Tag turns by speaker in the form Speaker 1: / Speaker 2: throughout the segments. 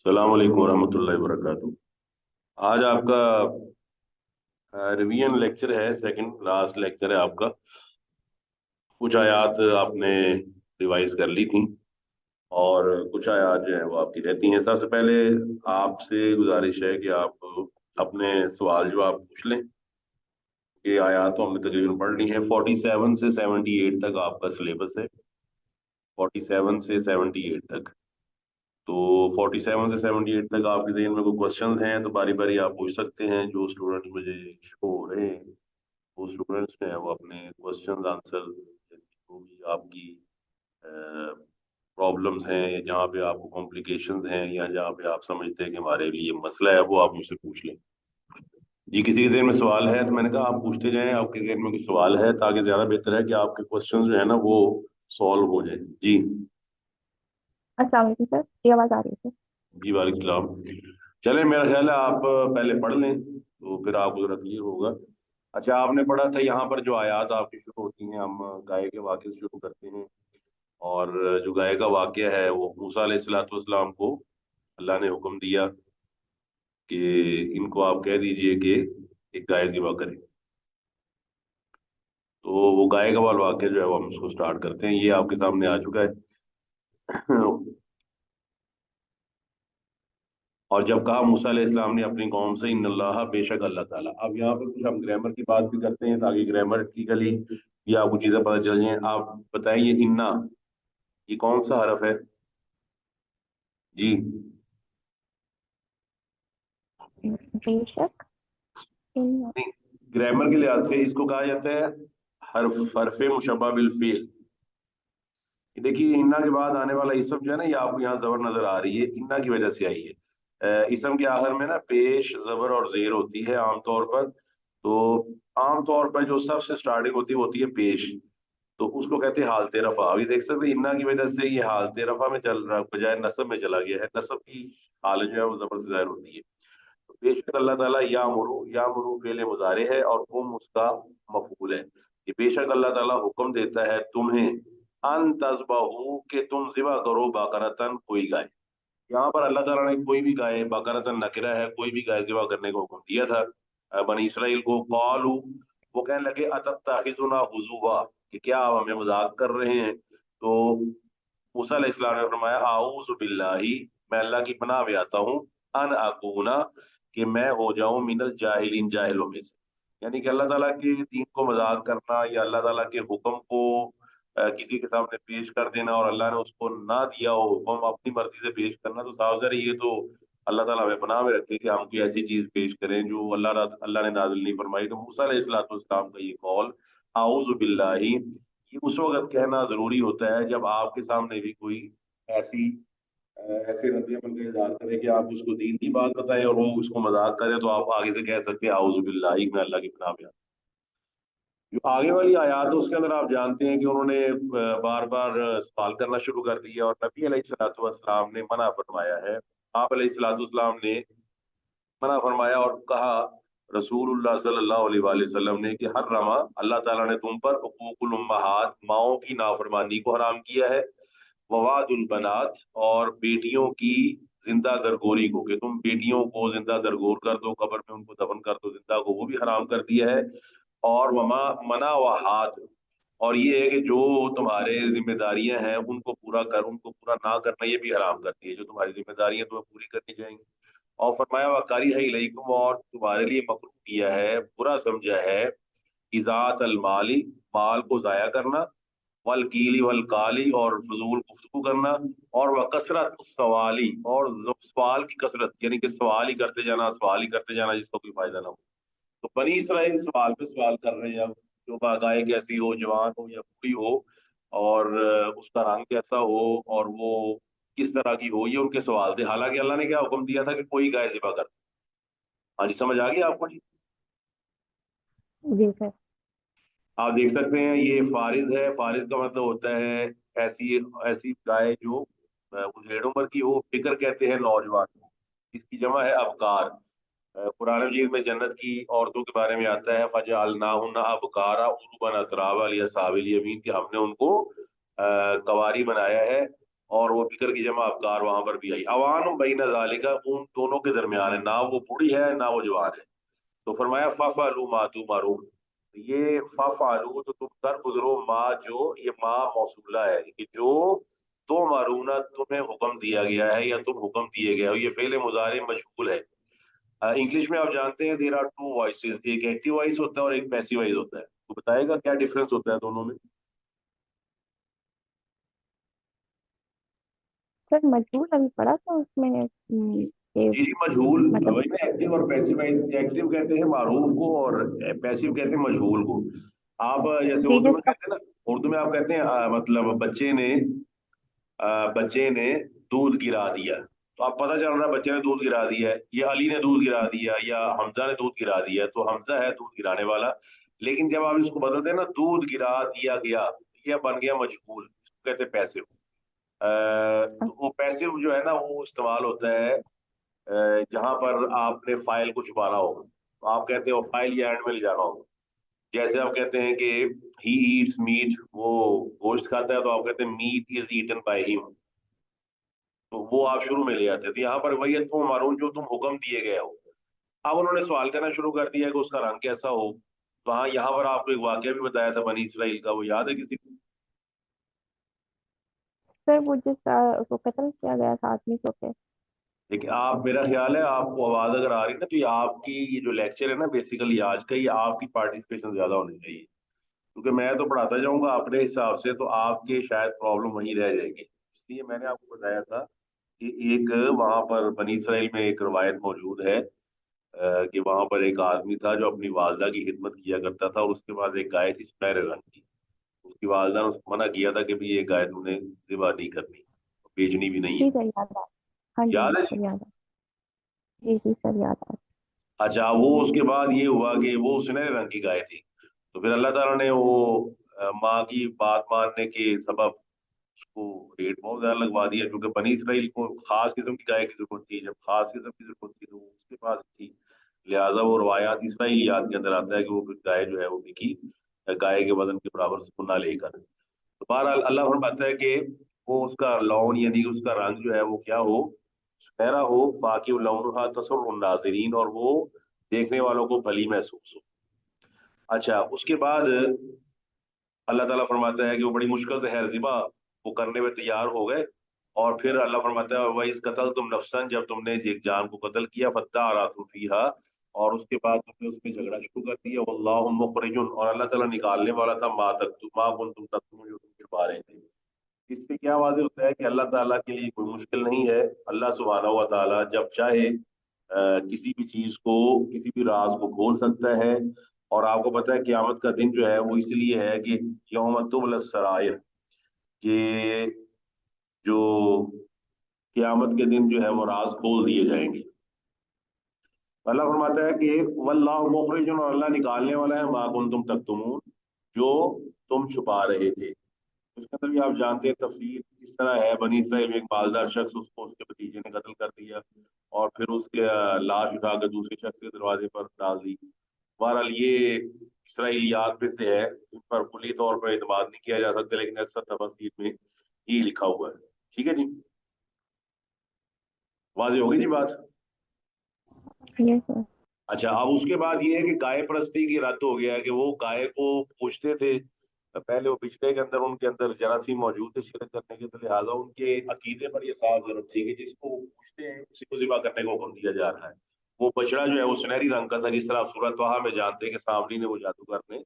Speaker 1: अस्सलाम वालेकुम रहमतुल्लाहि वबरकातुहू। आज आपका रिवीजन लेक्चर है, सेकंड लास्ट लेक्चर है आपका। कुछ आयात आपने रिवाइज कर ली थी और कुछ आयात जो है वो आपकी रहती हैं। सबसे पहले आपसे गुजारिश है कि आप अपने सवाल जवाब पूछ लें। ये आयात तो हमने तकरीबन पढ़ ली है। 47 से 78 तक आपका सिलेबस है, 47 से 78 तक। तो 47 से 78 तक आपके जहन में कोई क्वेश्चंस हैं तो बारी बारी आप पूछ सकते हैं। जो स्टूडेंट मुझे शो हो रहे हैं वो स्टूडेंट्स जो हैं वो अपने क्वेश्चंस आंसर, जो भी आपकी प्रॉब्लम्स हैं या जहाँ पे आपको कॉम्प्लिकेशंस हैं या जहाँ पे आप समझते हैं कि हमारे लिए मसला है, वो आप मुझसे पूछ लें। जी, किसी के जहन में सवाल है तो मैंने कहा आप पूछते जाएं, आपके जहन में कोई सवाल है, ताकि ज्यादा बेहतर है कि आपके क्वेश्चंस जो है ना वो सॉल्व हो जाए। जी।
Speaker 2: अस्सलाम वालेकुम सर, ये आवाज़ आ रही है सर।
Speaker 1: जी वालेकुम सलाम। चलें, मेरा ख्याल है आप पहले पढ़ लें तो फिर आपको जरा क्लियर होगा। अच्छा, आपने पढ़ा था यहाँ पर जो आयात आपकी शुरू होती हैं, हम गाय के वाक़े से शुरू करते हैं। और जो गाय का वाक़या है वो मूसा अलैहिस्सलाम को अल्लाह ने हुक्म दिया कि इनको आप कह दीजिए कि एक गाय ज़िबा करें। तो वो गाय का वाला वाक़या जो है वो हम उसको स्टार्ट करते हैं। ये आपके सामने आ चुका है। और जब कहा मूसा अलैहिस्सलाम ने अपनी कौम से, इन्नल्लाह, बेशक अल्लाह ताला। अब यहाँ पे कुछ हम ग्रामर की बात भी करते हैं ताकि ग्रामटिकली ये आपको चीजें पता चल जाएं। आप बताइए, इन्ना ये कौन सा हरफ है? जी।
Speaker 2: बेशक इन
Speaker 1: नहीं, ग्रामर के लिहाज से इसको कहा जाता है हरफ, हरफे मुशब्बा बिल फेल। देखिए, इन्ना के बाद आने वाला इसम जो है ना, ये आपको यहाँ जबर नजर आ रही है, इन्ना की वजह से आई है। इसम के आखिर में ना पेश, जबर और जेर होती है आमतौर पर। तो आमतौर पर जो सबसे स्टार्टिंग होती है पेश। तो उसको कहते हैं हालते रफा। अभी देख सकते हैं इन्ना की वजह से ये हालते रफा में चल रहा, बजाय नसब में चला गया है। नसब की हालत जो है वो जबर से जाहिर होती है। तो बेशक अल्लाह ताला या मुरू फेल मुजारे है और कुम उसका मफूल है कि बेशक अल्लाह ताला हुक्म देता है तुम्हें, अन तज़बहू, के तुम ज़िबा करो, बकरतन, कोई गाय। यहाँ पर अल्लाह ताला ने कोई भी गाय, बकरतन नकिरा है, कोई भी गाय ज़िबा करने का हुक्म दिया था बनी इसराइल को। कॉलू, वो कहने लगे, अतत्ताखिज़ुना हुज़ुवा, कि क्या आप हमें मजाक कर रहे हैं? तो मूसा अलैहिस्सलाम ने फरमाया, आऊज़ु बिल्लाही, मैं अल्लाह की पनाह में आता हूँ, अन अकूना, कि मैं हो जाऊं मिनल जाहिलीन, जाहिलों में से। यानी कि अल्लाह ताला के दीन को मजाक करना या अल्लाह ताला के हुक्म को किसी के सामने पेश कर देना और अल्लाह ने उसको ना दिया हो हुक्म, अपनी मर्जी से पेश करना, तो साफ ज़ाहिर है ये तो अल्लाह ताला हमें पनाह में रखे कि हम कोई ऐसी चीज पेश करें जो अल्लाह ने नाजिल नहीं फरमाई। तो मूसा अलैहिस्सलाम का ये कौल, आऊज़ु बिल्लाही, ये उस वक्त कहना जरूरी होता है जब आपके सामने भी कोई ऐसी ऐसे रद्द अमल का इजहार करे कि आप उसको दीन की बात बताएं और वो उसको मजाक करे, तो आप आगे से कह सकते हैं आऊज़ु बिल्लाही, मैं अल्लाह की पनाह में। जो आगे वाली आयात है उसके अंदर आप जानते हैं कि उन्होंने बार बार सवाल करना शुरू कर दिया और नबी अलैहिस्सलाम ने मना फरमाया है। आप अलैहिस्सलाम ने मना फरमाया और कहा रसूलुल्लाह सल्लल्लाहु अलैहि वसल्लम ने कि हर रमा, अल्लाह ताला ने तुम पर उकूकुल उम्महात, माओ की नाफरमानी को हराम किया है, ववादुल बनात, और बेटियों की जिंदा दरगोरी को, कि तुम बेटियों को जिंदा दरगोर कर दो, कब्र में उनको दफन कर दो जिंदा को, वो भी हराम कर दिया है। और वमा मना व हाथ, और ये है कि जो तुम्हारे जिम्मेदारियां हैं उनको पूरा ना करना, ये भी हराम कर दिया। जो तुम्हारी जिम्मेदारियां तुम्हें पूरी करनी चाहिए। और फरमाया वकारी है इलैकुम, और तुम्हारे लिए मकरूह किया है, बुरा समझा है, इजात अल माली, माल को जाया करना, वल कीली वल काली, और फजूल गुफ्तगू करना, और वह कसरत सवाली, और सवाल की कसरत, यानी कि सवाल ही करते जाना जिसका कोई फायदा ना हो। तो बनी इसराइल सवाल पे सवाल कर रहे हैं। अब जो गाय कैसी हो, जवान हो या बूढ़ी हो, और उसका रंग कैसा हो, और वो किस तरह की हो, ये उनके सवाल थे। हालांकि अल्लाह ने क्या हुक्म दिया था कि कोई गाय ज़िबा कर। हाँ जी, समझ आ गई आपको जी?
Speaker 2: जी सर।
Speaker 1: आप देख सकते हैं ये फारिज है। फारिज का मतलब होता है ऐसी ऐसी गाय जो उधेड़ उम्र की हो। बिकर कहते हैं नौजवान को, इसकी जमा है अबकार। कुरान मजीद में जन्नत की औरतों के बारे में आता है, फजअलनाहुन्ना अबकारा उरुबन अतराबा लिअस्हाबिल यमीन, कि हमने उनको कवारी बनाया है اور وہ بکر کی جمع ابکار وہاں پر بھی آئی. اوان بین ذالک ان دونوں کے درمیان ہے، نہ وہ بوڑھی ہے نہ وہ جوان ہے. تو فرمایا فَفَعَلُوا مَا تُؤْمَرُونَ، یہ فَفَعَلُوا تو تم کر گزرو ما جو، یہ ما موصولہ ہے کہ جو تو مارونا تمہیں حکم دیا گیا ہے یا تم حکم دیے گئے ہو. یہ فعل مضارع مجہول ہے. انگلش میں آپ جانتے ہیں دیر آر ٹو وائسز، ایک ایکٹیو وائس ہوتا ہے اور ایک پیسیو وائس ہوتا ہے. تو بتائے گا کیا ڈفرنس ہوتا ہے دونوں میں؟
Speaker 2: سر مجبور ابھی پڑھا تھا اس میں کہ
Speaker 1: جی جی، مجہول
Speaker 2: مطلب
Speaker 1: وہی نا، ایکٹیو اور پیسیو وائس. ایکٹیو کہتے ہیں معروف کو اور پیسیو کہتے ہیں مجہول کو. آپ جیسے
Speaker 2: جی
Speaker 1: اردو
Speaker 2: جس
Speaker 1: میں
Speaker 2: کا
Speaker 1: کہتے ہیں نا، اردو میں آپ کہتے ہیں مطلب بچے نے دودھ گرا دیا، تو آپ پتہ چل رہا ہے بچے نے دودھ گرا دیا ہے، یا علی نے دودھ گرا دیا یا حمزہ نے دودھ گرا دیا، تو حمزہ ہے دودھ گرانے والا. لیکن جب آپ اس کو بدلتے ہیں نا، دودھ گرا دیا گیا، یہ بن گیا مجہول، اس کو کہتے ہیں پیسو. تو وہ پیسو جو ہے نا وہ استعمال ہوتا ہے جہاں پر آپ نے فائل کو چھپانا ہو. تو آپ کہتے ہو فائل یا اینڈ میں لے جانا ہو. جیسے آپ کہتے ہیں کہ ہی ایٹس میٹ، وہ گوشت کھاتا ہے، تو آپ کہتے ہیں میٹ از ایٹن بائی ہم، تو وہ آپ شروع میں لے آتے ہیں. تو یہاں پر وہی ہے تم مارون جو تم حکم دیے گئے ہو. اب انہوں نے سوال کرنا شروع کر دیا کہ اس کا رنگ کیسا ہو. تو ہاں یہاں پر آپ کو ایک واقعہ بھی بتایا تھا بنی اسرائیل کا، وہ یاد ہے کسی کو؟
Speaker 2: سر وہ جس کو قتل کیا گیا تھا آدمی کو پہ.
Speaker 1: لیکن آپ، میرا خیال ہے آپ کو آواز اگر آ رہی ہے نا، تو یہ آپ کی یہ جو لیکچر ہے نا بیسیکلی آج کا، یہ آپ کی پارٹیسپیشن زیادہ ہونی چاہیے. کیونکہ میں تو پڑھاتا جاؤں گا اپنے حساب سے، تو آپ کے شاید پرابلم وہیں رہ جائے گی. اس لیے میں نے آپ کو بتایا تھا کہ ایک وہاں پر بنی اسرائیل میں ایک روایت موجود ہے کہ وہاں پر ایک آدمی تھا جو اپنی والدہ کی خدمت کیا کرتا تھا، اور اس کے بعد ایک گائے تھی سنہرے رنگ کی. اس کی والدہ نے اس کو منع کیا تھا کہ بھی یہ گائے تم نے ذبح نہیں کرنی، بیچنی بھی نہیں
Speaker 2: جی
Speaker 1: ہے.
Speaker 2: سر یاد آ. ہاں جی
Speaker 1: یاد ہے جی؟
Speaker 2: سر یاد آ. جی جی سر یاد آ.
Speaker 1: اچھا، وہ اس کے بعد یہ ہوا کہ وہ سنہرے رنگ کی گائے تھی. تو پھر اللہ تعالیٰ نے وہ ماں کی بات ماننے کے سبب اس کو ریٹ بہت زیادہ لگوا دیا. چونکہ بنی اسرائیل کو خاص قسم کی گائے کی ضرورت تھی، جب خاص قسم کی ضرورت تھی تو وہ اس کے پاس تھی. لہٰذا وہ روایات اسرائیلیات کے اندر آتا ہے کہ وہ گائے جو ہے وہ بکی گائے کے وزن کے برابر سونا لے کر. تو بہرحال اللہ فرماتا ہے کہ وہ اس کا لون یعنی اس کا رنگ جو ہے وہ کیا ہو، سنہرا ہو، فاقی لونھا تسر الناظرین، اور وہ دیکھنے والوں کو بھلی محسوس ہو. اچھا، اس کے بعد اللہ تعالیٰ فرماتا ہے کہ وہ بڑی مشکل سے خیر ذبح وہ کرنے میں تیار ہو گئے. اور پھر اللہ فرماتا ہے وَإِذْ قَتَلْتُمْ نَفْسًا، جب تم نے ایک جان کو قتل کیا، فَادَّارَأْتُمْ فِيهَا، اور اس کے بعد تم نے اس میں جھگڑا شروع کر دیا. وَاللَّهُ مُخْرِجٌ، اور اللہ تعالیٰ نکالنے والا تھا ما كنتم تکتمون، جو تم چھپا رہے تھے. اس سے کیا واضح ہوتا ہے کہ اللہ تعالیٰ کے لیے کوئی مشکل نہیں ہے. اللہ سبحانہ و تعالیٰ جب چاہے کسی بھی چیز کو، کسی بھی راز کو کھول سکتا ہے. اور آپ کو پتہ ہے قیامت کا دن جو ہے وہ اس لیے ہے کہ یوم تبلی السرائر، کہ جو قیامت کے دن جو ہے وہ راز کھول دیے جائیں گے. اللہ فرماتا ہے کہ واللہ مخرج، اور اللہ نکالنے والا ہے ما کنتم تکتمون، جو تم چھپا رہے تھے. اس کے اندر بھی آپ جانتے ہیں تفسیر اس طرح ہے، بنی اسرائیل میں ایک مالدار شخص، اس کو اس کے بھتیجے نے قتل کر دیا اور پھر اس کے لاش اٹھا کر دوسرے شخص کے دروازے پر ڈال دی. بہرحال یہ اسرائیلیات میں سے ہے، ان پر کلی طور پر اعتماد نہیں کیا جا سکتا، لیکن اکثر تفاسیر میں یہ لکھا ہوا ہے. ٹھیک ہے جی، واضح ہوگی جی بات؟
Speaker 2: یس سر.
Speaker 1: اچھا، اب اس کے بعد یہ ہے کہ گائے پرستی کی رد ہو گیا ہے کہ وہ گائے کو پوچھتے تھے. پہلے وہ بچڑے کے اندر ان کے اندر جراثیم موجود تھے شرک کرنے کے، تو لہٰذا ان کے عقیدے پر یہ صاف ضرورت تھی کہ جس کو وہ پوچھتے ہیں اسی کو ذبح کرنے کا حکم دیا جا رہا ہے. وہ بچڑا جو ہے وہ سنہری رنگ کا تھا، جس طرح سورۃ طٰہٰ میں جانتے ہیں کہ سامری نے، وہ جادوگر نے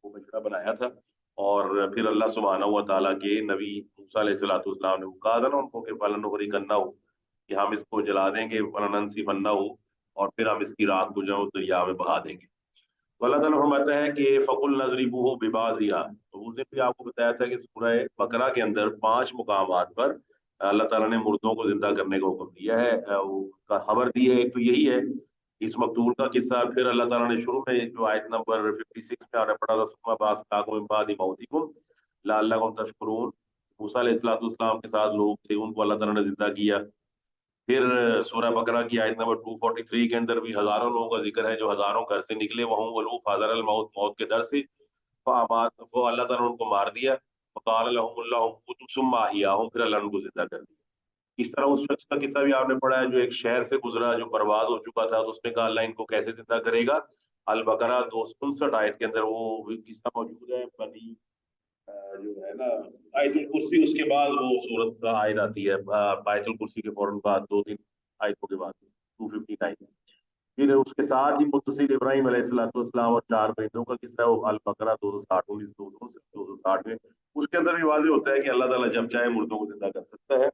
Speaker 1: وہ بچڑا بنایا تھا. اور پھر اللہ سبحانہ و تعالیٰ کے نبی موسیٰ علیہ السلام نے وہ کہا تھا نا ان کو کہ فَلَنُغْرِقَنَّهُ، کہ ہم اس کو جلا دیں گے، وَلَنَنْسِفَنَّهُ، اور پھر ہم اس کی رات کو جو دریا میں بہا دیں گے. تو اللہ تعالیٰ فرماتا ہے کہ فَقُلْ نَضْرِبُوهُ بِبَعْضِهَا. تو اس دن بھی آپ کو بتایا تھا کہ سورہ بقرہ کے اندر 5 مقامات پر اللہ تعالیٰ نے مردوں کو زندہ کرنے کا حکم دیا ہے، وہ کا خبر دی ہے. ایک تو یہی ہے اس مقتول کا قصہ. پھر اللہ تعالیٰ نے شروع میں جو آیت نمبر 56 میں آپ نے پڑھا تھا، ثُمَّ بَعَثْنَاكُم مِّن بَعْدِ مَوْتِكُمْ لَعَلَّكُمْ تَشْكُرُونَ، موسیٰ علیہ السلام کے ساتھ لوگ تھے، ان کو اللہ تعالیٰ نے زندہ کیا. پھر سورہ بقرہ کی آیت نمبر 243 کے اندر بھی ہزاروں لوگوں کا ذکر ہے جو ہزاروں گھر سے نکلے، وہم ولوف حذر الموت، موت کے ڈر سے، فامات، وہ اللہ تعالیٰ نے ان کو مار دیا. फ़क़ाल लहुमुल्लाहु मूतू सुम्मा अहयाहुम, फिर अल्लाह ने उनको जिंदा कर दिया। इस तरह उस शख्स का किस्सा भी आपने पढ़ा है जो एक शहर से गुजरा, जो बर्बाद हो चुका था, तो उसने कहा अल्लाह इनको कैसे जिंदा करेगा। अल बकरा 259 आयत के अंदर वो किस्सा मौजूद है। बनी जो है ना आयतुल कुर्सी, उसके बाद वो सूरत का आयत आती है, आयतुल कुर्सी के फौरन बाद 2-3 आयतों के बाद 259। फिर उसके साथ ही मुत्तसिल इब्राहिम अलैहिस्सलाम और 4 बेटों का किस्सा है, वो अल बकरा 260 260 में। उसके अंदर भी वाज़ेह होता है कि अल्लाह ताला जब चाहे मुर्दों को जिंदा कर सकता है।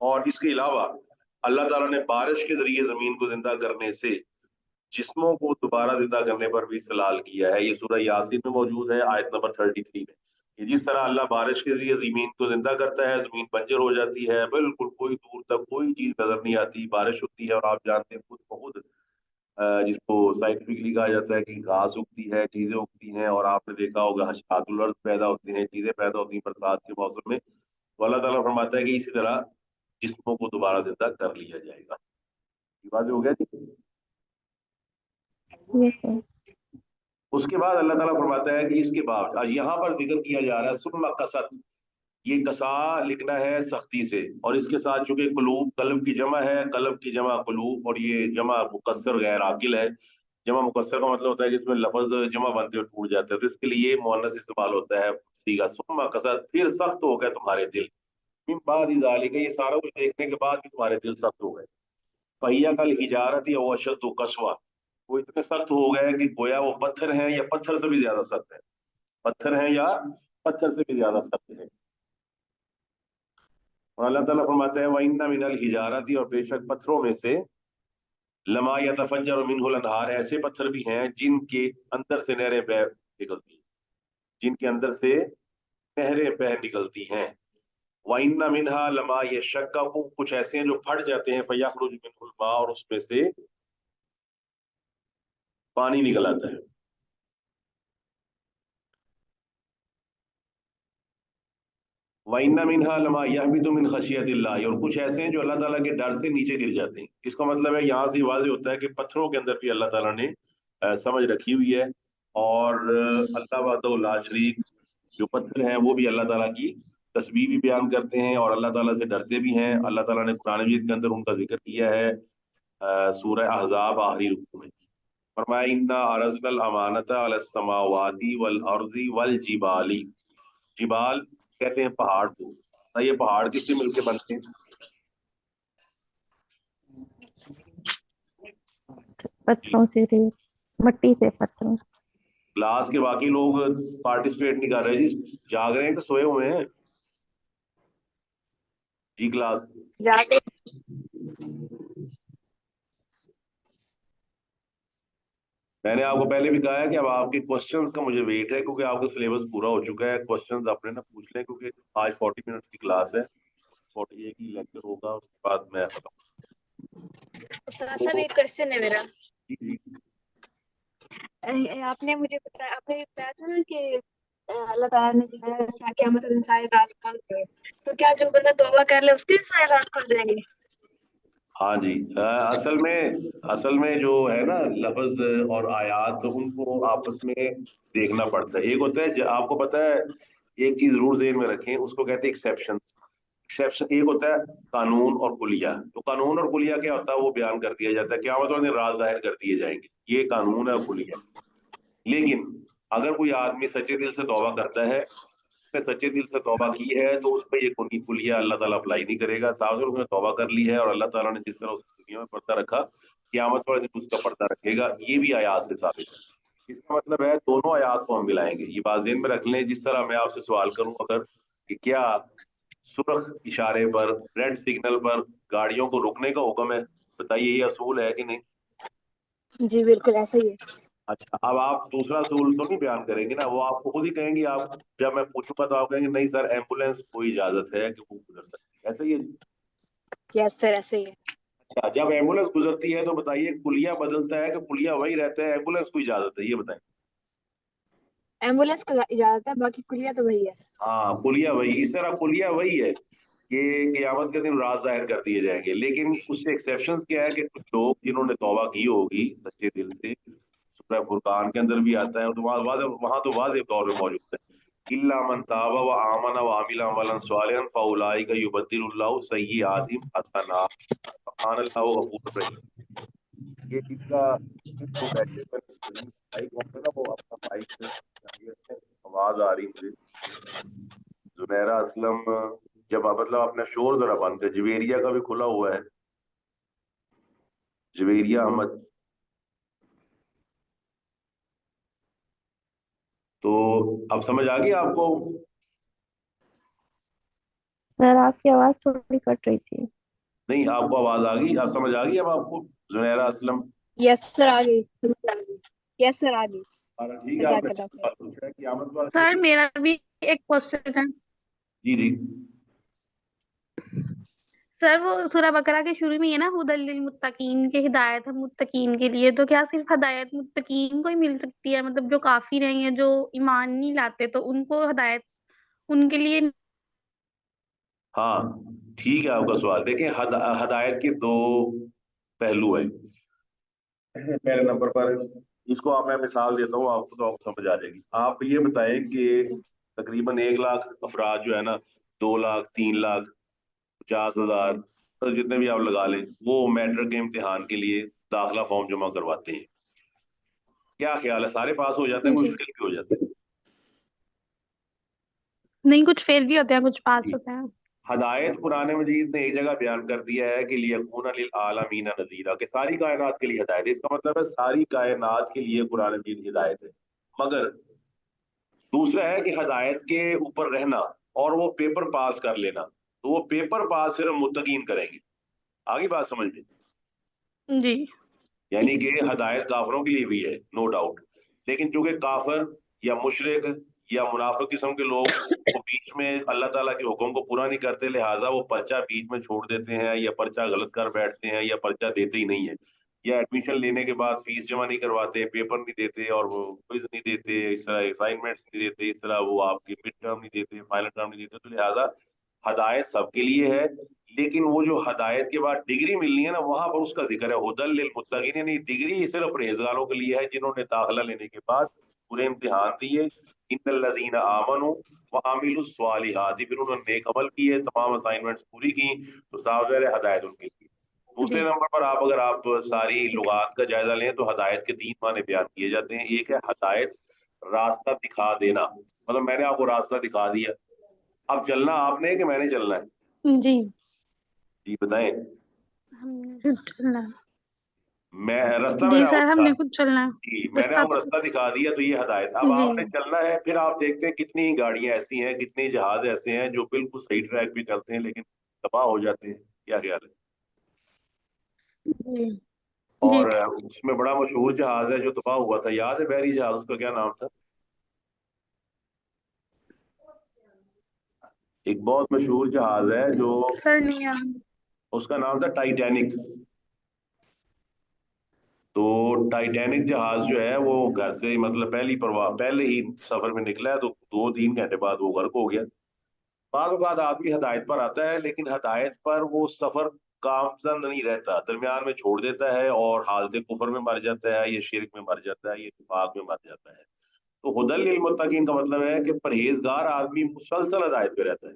Speaker 1: और इसके अलावा अल्लाह ताला ने बारिश के जरिए जमीन को जिंदा करने से जिस्मों को दोबारा जिंदा करने पर भी इस्तेलाल किया है। ये सूरह यासीन में मौजूद है, आयत नंबर 33 में। कि जिस तरह अल्लाह बारिश के जरिए जमीन को जिंदा करता है, जमीन बंजर हो जाती है, बिल्कुल कोई दूर तक कोई चीज नजर नहीं आती, बारिश होती है और आप जानते हैं खुद बहुत जिसको साइंटिफिकली कहा जाता है कि घास उगती है, चीजें उगती हैं, और आपने देखा होगा हशारातुल अर्ज़ पैदा होते हैं, चीजें पैदा होती हैं बरसात के मौसम में। तो अल्लाह ताला फरमाता है कि इसी तरह जिस्मों को दोबारा जिंदा कर लिया जाएगा। ये बात हो गया जी।
Speaker 2: Yes sir.
Speaker 1: उसके बाद अल्लाह ताला फरमाता है कि इसके बाद आज यहाँ पर जिक्र किया जा रहा है सुम्मा कसत, ये कसा लिखना है सख्ती से, और इसके साथ चूंकि कुलूब कल्ब की जमा है, कल्ब की जमा कुलूब, और ये जमा मुकस्सर गैर आकिल है। जमा मुकस्सर का मतलब होता है जिसमें लफ्ज जमा बनते हुए टूट जाते हैं, तो इसके लिए मुअन्नस इस्तेमाल होता है सीगा सुम्मा कसत, फिर सख्त हो गए तुम्हारे दिल। मिन बादी ज़ालिका, ये सारा कुछ देखने के बाद भी तुम्हारे दिल सख्त हो गए। पहिया कल हिजारत या अशद्दु कस्वा, वो इतने सख्त हो गए कि गोया वो पत्थर हैं या पत्थर से भी ज्यादा सख्त है, पत्थर हैं या पत्थर से भी ज्यादा सख्त है। और अल्लाह ताला फरमाता है वइन्ना मिनल हिजारती, और बेशक पत्थरों में से लमा यतफज्जरु मिनहुल अनहार, ऐसे पत्थर भी हैं जिनके अंदर से नहरें बह निकलती हैं, जिनके अंदर से नहरें बह निकलती हैं। वइन्ना मिनहा लमा यशक्ककु, कुछ ऐसे हैं जो फट जाते हैं, फयखरुज मिनहुल मा, और उसमें से पानी निकल आता है। वइन्ना मिनहा लमा यहबितु मिन खशियतिल्लाह, और कुछ ऐसे हैं जो अल्लाह ताला के डर से नीचे गिर जाते हैं। इसका मतलब है यहाँ से वाज़ेह होता है कि पत्थरों के अंदर भी अल्लाह ताला ने समझ रखी हुई है, और अल्लाह वहदहु ला शरीक, जो पत्थर हैं वो भी अल्लाह ताला की तस्बीह भी बयान करते हैं और अल्लाह ताला से डरते भी हैं। अल्लाह ताला ने कुरान मजीद के अंदर उनका जिक्र किया है सूरह अहज़ाब आखिरी रुकू में। फरमाया इन्ना अरज़नल अमानता अलस समावाति वल अर्ज़ि वल जिबाली, जिबाल कहते हैं पहाड़ को। ना ये पहाड़ किससे मिलके बनते हैं?
Speaker 2: पत्थरों से, रेत, मट्टी से, पत्थरों से।
Speaker 1: क्लास के बाकी लोग पार्टिसिपेट नहीं कर रहे जी, जाग रहे हैं तो सोए हुए हैं जी क्लास?
Speaker 2: जाके
Speaker 1: मैंने आपको पहले भी कहा है कि अब आपके क्वेश्चंस का मुझे वेट है, क्योंकि आपका सिलेबस पूरा हो चुका है। क्वेश्चंस अपने ना पूछ लें, क्योंकि आज 40 मिनट्स की क्लास है, 41 ही लेक्चर होगा, उसके बाद मैं खत्म।
Speaker 2: सब एक क्वेश्चन है मेरा।
Speaker 1: जी जी।
Speaker 2: आपने बताया था ना कि अल्लाह ताला ने जो है क़यामत में सारे राज खोल दिए, तो क्या जो बंदा तौबा कर ले उसके सारे राज खुल जाएंगे?
Speaker 1: हाँ जी, असल में जो है ना लफ्ज और आयात, उनको आपस में देखना पड़ता है। एक होता है आपको पता है, एक चीज जरूर ज़हन में रखें, उसको कहते हैं एक्सेप्शन। एक्सेप्शन एक होता है कानून और कुलिया। तो कानून और कुलिया क्या होता है वो बयान कर दिया जाता है, क्या मतलब राज जाहिर कर दिए जाएंगे, ये कानून है और कुलिया। लेकिन अगर कोई आदमी सच्चे दिल से तौबा करता है, उसने सच्चे दिल से तौबा की है, तो उस पर ये कुलिया अल्लाह ताला अप्लाई नहीं करेगा। साफ उसने तौबा कर ली है और अल्लाह ताला ने जिस तरह उस दुनिया में पर्दा रखा, क़यामत वाले दिन उसका पर्दा रखेगा। ये भी आयात से साबित है। इसका मतलब है दोनों आयात को हम मिलाएंगे। ये बात ज़हन में रख लें। जिस तरह मैं आपसे सवाल करूं अगर कि क्या सुर्ख इशारे पर, रेड सिग्नल पर गाड़ियों को रुकने का हुक्म है, बताइए ये असूल है कि नहीं?
Speaker 2: जी बिल्कुल ऐसा ही है।
Speaker 1: अच्छा, अब आप दूसरा असूल तो नहीं बयान करेंगे ना, वो आपको खुद ही कहेंगे। आप जब मैं पूछूंगा तो आप कहेंगे नहीं सर, एम्बुलेंस को इजाजत है कि वो गुजर सकती है, ऐसा ही है।
Speaker 2: यस सर ऐसा ही है।
Speaker 1: अच्छा, जब एम्बुलेंस गुजरती है तो बताइए कुलिया बदलता है कि कुलिया वही रहता है, एम्बुलेंस को इजाजत है, ये बताएं।
Speaker 2: एम्बुलेंस को इजाजत है, बाकी कुलिया तो वही है।
Speaker 1: हाँ, कुलिया वही। इस तरह कुलिया वही है कि क़यामत के दिन राज जाहिर कर दिए जाएंगे। लेकिन उससे एक्सेप्शंस क्या है कि कुछ लोग जिन्होंने तौबा की होगी सच्चे दिल से, सूरह फुरकान के अंदर भी आता है, तो वहां तो वाज़ेह तौर पे मौजूद है इल्ला मन ताबा व आमन व आमिला अमलन सालिहन फउलाइका युबद्दिलुल्लाहु सय्यिआतिहिम हसनात सुब्हानल्लाहु गफूरुर रहीम। ये इनका जो बैठे हुए स्क्रीन माइक होता है ना, वो अपना माइक से आवाज आ रही मुझे। जुनैरा असलम, जब मतलब अपना शोर जरा बंद कर। जवेरिया का भी खुला हुआ है, जवेरिया अहमद। तो अब समझ आ गई आपको?
Speaker 3: सर आपकी आवाज थोड़ी कट रही थी।
Speaker 1: नहीं, आपको आवाज आ गई, आप समझ आ गई अब आपको? जुनैरा असलम,
Speaker 2: यस सर, आ गई, समझ आ गई। यस सर, आ गई।
Speaker 1: ठीक है। आपने
Speaker 2: जज़ाकल्लाह खैर।
Speaker 1: सवाल पूछा है क़यामत वाला,
Speaker 3: सर
Speaker 1: ठीक है।
Speaker 3: मेरा भी एक क्वेश्चन है।
Speaker 1: जी जी।
Speaker 3: सर वो सूरह बकरा के शुरू में है ना, हुदल लिल मुत्तकीन, के हिदायत है मुत्तकीन के लिए, तो क्या सिर्फ हिदायत मुत्तकीन को ही मिल सकती है? मतलब जो काफिर हैं या जो ईमान नहीं लाते तो उनको हिदायत उनके लिए?
Speaker 1: हाँ, ठीक है आपका सवाल। देखें, हदायत के दो पहलू है। पहले नंबर पर इसको आप, मैं मिसाल देता हूँ आपको, तो आपको समझ आ जाएगी। आप ये बताएं कि तकरीबन 1 लाख अफराद जो है ना, 2 लाख, 3 लाख, 50,000, तो जितने भी आप लगा लें, वो मैट्रिक के इम्तिहान के लिए दाखिला फॉर्म जमा करवाते हैं। क्या ख्याल है, सारे पास हो जाते हैं, कुछ
Speaker 3: जी।
Speaker 1: फेल भी हो जाते
Speaker 3: नहीं, कुछ फेल भी होते हैं, कुछ पास
Speaker 1: हैं?
Speaker 3: होते हैं।
Speaker 1: हदायत कुरान मजीद ने एक जगह बयान कर दिया है कि लियकून लिल आलमीन नज़ीरा, कि सारी कायनात के लिए हिदायत है। इसका मतलब है सारी कायनात के लिए कुरान मजीद हिदायत है। मगर दूसरा है कि हदायत के ऊपर रहना और वो पेपर पास कर लेना, तो वो पेपर पास सिर्फ मुत्तकीन करेंगे। आगे बात समझ में?
Speaker 3: जी।
Speaker 1: यानी कि हदायत काफरों के लिए भी है, नो डाउट। लेकिन चूंकि काफिर या मुशरिक या मुनाफिक किस्म के लोग वो बीच में अल्लाह ताला के हुक्म को पूरा नहीं करते, लिहाजा वो पर्चा बीच में छोड़ देते हैं, या पर्चा गलत कर बैठते हैं, या पर्चा देते ही नहीं है, या एडमिशन लेने के बाद फीस जमा नहीं करवाते, पेपर नहीं देते, और वो क्विज नहीं देते, इस तरह असाइनमेंट्स नहीं देते, इस तरह वो आपके मिड टर्म नहीं देते, फाइनल टर्म नहीं देते। तो लिहाजा हदायत सबके लिए है। लेकिन वो जो हदायत के बाद डिग्री मिलनी है ना, वहां पर उसका जिक्र है, हुदल लिल मुत्तकीन, यानी डिग्री सिर्फ परहेजगारों के लिए है, जिन्होंने दाखिला लेने के बाद पूरे इम्तिहान दिए। इन्नल लज़ीना आमनू व आमिलुस स्वालिहात, फिर उन्होंने नेक अमल किए, तमाम असाइनमेंट्स पूरी की, तो साफ ज़ाहिर है हदायत उनके लिए। दूसरे
Speaker 3: जी।
Speaker 1: नंबर पर आप, अगर आप सारी
Speaker 3: ठीक है।
Speaker 1: लुगात का जायजा लें, तो हदायत के 3 माने बयान किए जाते हैं। एक है हदायत, रास्ता दिखा देना, मतलब मैंने आपको रास्ता दिखा दिया, अब चलना आपने है कि मैंने चलना है?
Speaker 3: जी।
Speaker 1: जी बताएं।
Speaker 3: हमने खुद चलना है।
Speaker 1: मैं रास्ता
Speaker 3: जी
Speaker 1: मैंने आपको
Speaker 3: सर,
Speaker 1: दिखा,
Speaker 3: हमने खुद चलना है।
Speaker 1: जी मैंने
Speaker 3: रास्ता।
Speaker 1: आपको रास्ता दिखा दिया, तो ये हदायत। अब
Speaker 3: जी।
Speaker 1: आपने चलना है, फिर आप देखते हैं कितनी गाड़ियां ऐसी हैं, कितने जहाज ऐसे हैं जो बिल्कुल सही ट्रैक पे चलते हैं लेकिन तबाह हो जाते हैं। क्या ख्याल है?
Speaker 3: जी। जी।
Speaker 1: और उसमें बड़ा मशहूर जहाज है जो तबाह हुआ था, याद है? बहरी जहाज, उसका क्या नाम था? एक बहुत मशहूर जहाज है जो,
Speaker 3: सर नहीं आ
Speaker 1: उसका नाम था टाइटैनिक। तो टाइटैनिक जहाज जो है वो घर से, मतलब पहली परवाह, पहले ही सफर में निकला है, तो 2-3 घंटे बाद वो गर्क हो गया। बाद औक़ात आदमी हदायत पर आता है, लेकिन हदायत पर वो सफर कामजंद नहीं रहता, दरमियान में छोड़ देता है, और हालत कुफर में मर जाता है, या शिरक में मर जाता है, या निफाक में मर जाता है। तो हुदल लिल मुत्तकीन का मतलब है कि परहेजगार आदमी मुसलसल हदायत पे रहता है।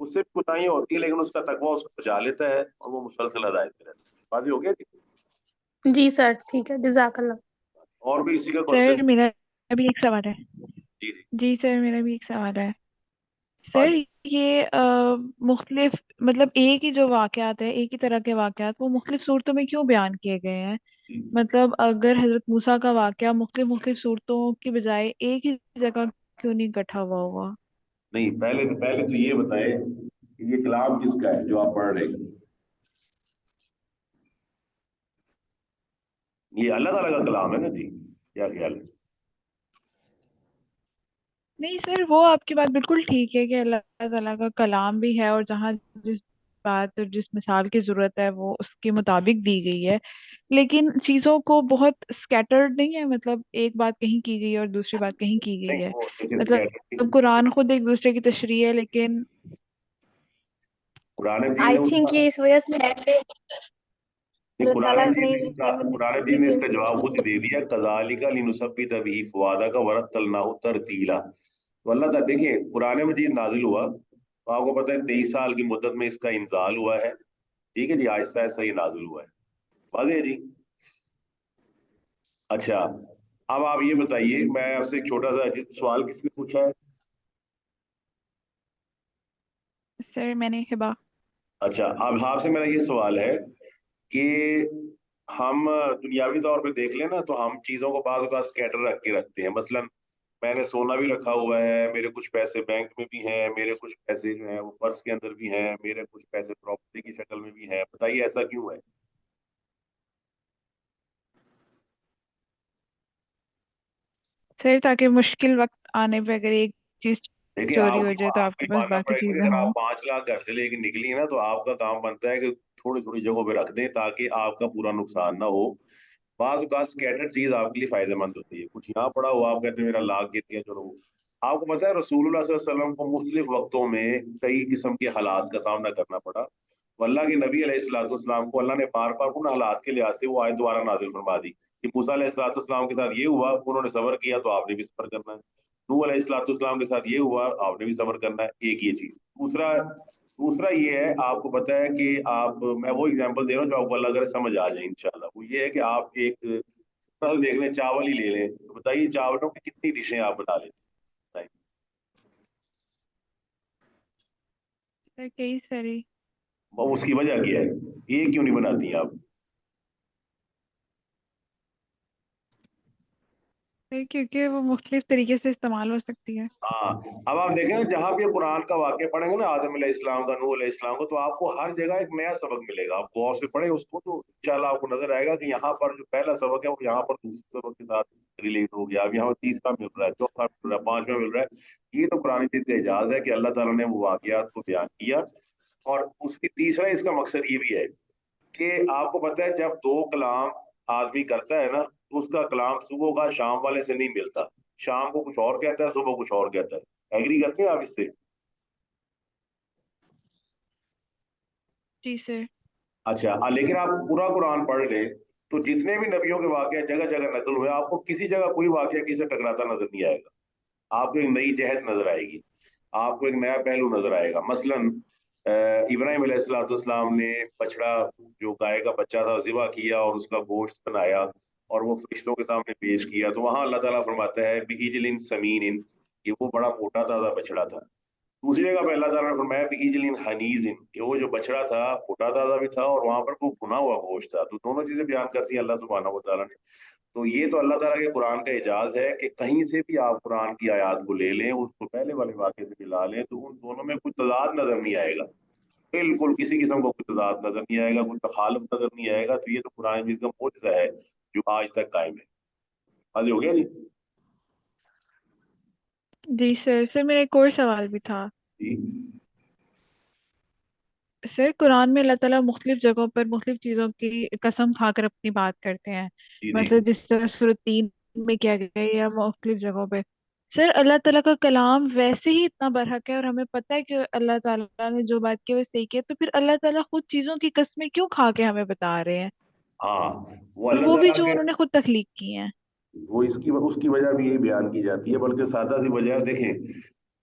Speaker 1: उससे भी कोताही होती है, लेकिन उसका तकवा उसको बचा लेता है, और वो मुसलसल हदायत पे रहता है। बात हो गया जी?
Speaker 3: जी सर, ठीक है, जज़ाकल्लाह।
Speaker 1: और भी इसी का
Speaker 4: सर
Speaker 1: क्वेश्चन?
Speaker 4: मेरा भी एक सवाल है।
Speaker 1: जी जी।
Speaker 4: जी सर, मेरा भी एक सवाल है।
Speaker 1: हाँ
Speaker 4: सर ये मुख्तलिफ, मतलब एक ही जो वाकयात है, एक ही तरह के वाकयात, वो मुख्तलिफ सूरतों में क्यों बयान किए गए हैं?
Speaker 1: जी।
Speaker 4: मतलब अगर हजरत मूसा का वाकया मुख्तलिफ मुख्तलिफ सूरतों की बजाय एक ही जगह क्यों नहीं इकट्ठा हुआ हुआ?
Speaker 1: नहीं, पहले पहले तो ये बताए कि ये कलाम किसका है जो आप पढ़ रहे हैं? ये अल्लाह ताला का कलाम है ना जी? क्या ख्याल है?
Speaker 4: नहीं सर, वो आपकी बात बिल्कुल ठीक है कि अल्लाह ताला का कलाम भी है, और जहाँ जिस बात और जिस मिसाल की जरूरत है वो उसके मुताबिक दी गई है। लेकिन चीजों को बहुत स्कैटर्ड नहीं है, मतलब एक बात कहीं की गई है और दूसरी बात कहीं की गई
Speaker 1: नहीं,
Speaker 4: है।
Speaker 1: वो देखिए,
Speaker 4: मतलब कुरान खुद एक दूसरे की तशरीह है, लेकिन
Speaker 1: कुरान मजीद
Speaker 2: आई
Speaker 1: ने उसका,
Speaker 2: थिंक ये इस वजह से है कि
Speaker 1: नहीं,
Speaker 2: अल्लाह
Speaker 1: कुरान
Speaker 2: ताला
Speaker 1: मजीद
Speaker 2: ने
Speaker 1: ने इसका, कुरान मजीद ने
Speaker 2: लेकिन
Speaker 1: इसका जवाब खुद ही दे दिया, कज़ालिका लिनुसब्बित बिही फुआदका वरत्तलनाहु तरतीला। तो अल्लाह ताला देखिए कुरान मजीद नाजिल हुआ तो आपको पता है 23 साल की मुद्दत में इसका इंजाल हुआ है। ठीक है जी, आहिस्ता आहिस्ता ये नाजिल हुआ है। वाज़ेह है जी। अच्छा, अब आप ये बताइए, मैं आपसे एक छोटा सा सवाल किसने पूछा है?
Speaker 4: सर मैंने हिबा।
Speaker 1: अच्छा, अब आपसे मेरा ये सवाल है कि हम दुनियावी तौर पे देख लें ना तो हम चीज़ों को बाज़ औक़ात स्कैटर रख के रखते हैं। मसलन मैंने सोना भी रखा हुआ है, मेरे कुछ पैसे बैंक में भी हैं, मेरे कुछ पैसे जो हैं वो पर्स के अंदर भी हैं, मेरे कुछ पैसे प्रॉपर्टी की शक्ल में भी हैं। बताइए ऐसा क्यों है?
Speaker 4: सर ताकि मुश्किल वक्त आने पे अगर एक चीज
Speaker 1: देखिए
Speaker 4: चोरी हो जाए
Speaker 1: आपको
Speaker 4: तो
Speaker 1: आपको
Speaker 4: आपके
Speaker 1: ये
Speaker 4: पास
Speaker 1: मानना
Speaker 4: बाकी
Speaker 1: पड़ेगा कि
Speaker 4: चीजें
Speaker 1: अगर आप
Speaker 4: हों।
Speaker 1: 5 लाख घर से लेके निकली है ना तो आपका काम बनता है कि थोड़ी थोड़ी जगहों पे रख दें ताकि आपका पूरा नुकसान ना हो। बाज औकात स्कैटर्ड चीज आपके लिए फायदेमंद होती है। कुछ यहाँ पड़ा हुआ आप कहते हैं मेरा लाख गिर गया चलो। आपको पता है रसूलुल्लाह सल्लल्लाहु अलैहि वसल्लम को मुख्तलिफ वक्तों में कई किस्म के हालात का सामना करना पड़ा। तो अल्लाह के नबी अलैहिस्सलाम को अल्लाह ने बार बार उन हालात के लिहाज से वो आयत दोबारा नाजिल फरमा दी कि मूसा अलैहिस्सलाम के साथ ये हुआ, उन्होंने सब्र किया तो आपने भी सब्र करना है। नूह अलैहिस्सलाम के साथ ये हुआ, आपने भी सब्र करना है। एक ये चीज। दूसरा दूसरा ये है, आपको पता है कि आप, मैं वो एग्जांपल दे रहा हूँ जो आपको अल्लाह करे समझ आ जाए इंशाल्लाह। वो ये है कि आप एक फल देख लें, चावल ही ले लें, तो बताइए चावलों की कितनी डिशें आप बना लेते हैं?
Speaker 4: सर कई सारी।
Speaker 1: बताइए उसकी वजह क्या है, ये क्यों नहीं बनाती आप?
Speaker 4: सर क्योंकि वो मुख्तलिफ तरीके से इस्तेमाल हो सकती है।
Speaker 1: हाँ, अब आप देखें ना जहाँ भी कुरान का वाक्य पढ़ेंगे ना आदम अलैहिस्सलाम का, नूह अलैहिस्सलाम का, तो आपको हर जगह एक नया सबक मिलेगा। आप गौर से पढ़े उसको तो इंशाल्लाह आपको नजर आएगा कि यहाँ पर जो पहला सबक है वो यहाँ पर दूसरे सबक के साथ रिलेट हो गया। अब यहाँ पर तीसरा मिल रहा है, चौथा मिल रहा है, पांचवा मिल रहा है। ये तो कुरान मजीद का एजाज है कि अल्लाह ताला ने वो वाकयात को बयान किया। और उसकी तीसरा इसका मकसद ये भी है कि आपको पता है जब दो कलाम आदमी करता है ना तो उसका कलाम सुबह का शाम वाले से नहीं मिलता। शाम को कुछ और कहता है, सुबह कुछ और कहता है। एग्री करते हैं आप इससे?
Speaker 4: जी सर।
Speaker 1: अच्छा, लेकिन आप पूरा कुरान पढ़ लें तो जितने भी नबियों के वाकये जगह जगह नकल हुए, आपको किसी जगह कोई वाकया किसी से टकराता नजर नहीं आएगा। आपको एक नई जहत नजर आएगी, आपको एक नया पहलू नजर आएगा। मसलन इब्राहिम अलैहिस्सलाम ने बछड़ा, जो गाय का बच्चा था, ज़िबा किया और उसका गोश्त बनाया और वो फरिश्तों के सामने पेश किया। तो वहां अल्लाह ताला फरमाता है बिइजलिन समीनिन, कि वो बड़ा मोटा ताजा बछड़ा था। दूसरी जगह पे अल्लाह ताला ने फरमाया बिइजलिन हनीजिन, कि वो जो बछड़ा था मोटा ताजा भी था और वहां पर वो भुना हुआ गोश्त था। तो दोनों चीजें बयान करती है अल्लाह सुब्हानहू व तआला ने। तो ये तो अल्लाह ताला के कुरान का एजाज है कि कहीं से भी आप कुरान की आयत को ले लें, उसको पहले वाले वाक्य से मिला लें तो उन दोनों में कोई तजाद नजर नहीं आएगा। बिल्कुल किसी किस्म का कोई तजाद नजर नहीं आएगा, कोई तखालुफ नजर नहीं आएगा। तो ये तो कुरान मजीद का मोजज़ा है जो आज तक कायम है। हाजी हो गया जी?
Speaker 4: जी सर। सर मेरा एक और सवाल भी था।
Speaker 1: जी
Speaker 4: सर कुरान में अल्लाह ताला मुख्तलिफ जगहों पर मुख्तलिफ चीज़ों की कसम खाकर अपनी बात करते हैं।
Speaker 1: जी जी।
Speaker 4: मतलब जिस तरह सूरत 3 में किया गया है या मुख्तलिफ जगहों पे। सर अल्लाह ताला का कलाम वैसे ही इतना बरहक है और हमें पता है कि अल्लाह ताला ने जो बात की वो सही की है, तो फिर अल्लाह ताला खुद चीज़ों की कस्में क्यों खा के हमें बता रहे हैं?
Speaker 1: हाँ, वो
Speaker 4: और
Speaker 1: अल्लाह
Speaker 4: वो भी
Speaker 1: ताला
Speaker 4: जो
Speaker 1: के,
Speaker 4: उन्होंने खुद तख्लीक की हैं।
Speaker 1: वो इसकी उसकी वजह भी यही बयान की जाती है। बल्कि सादा सी वजह देखें,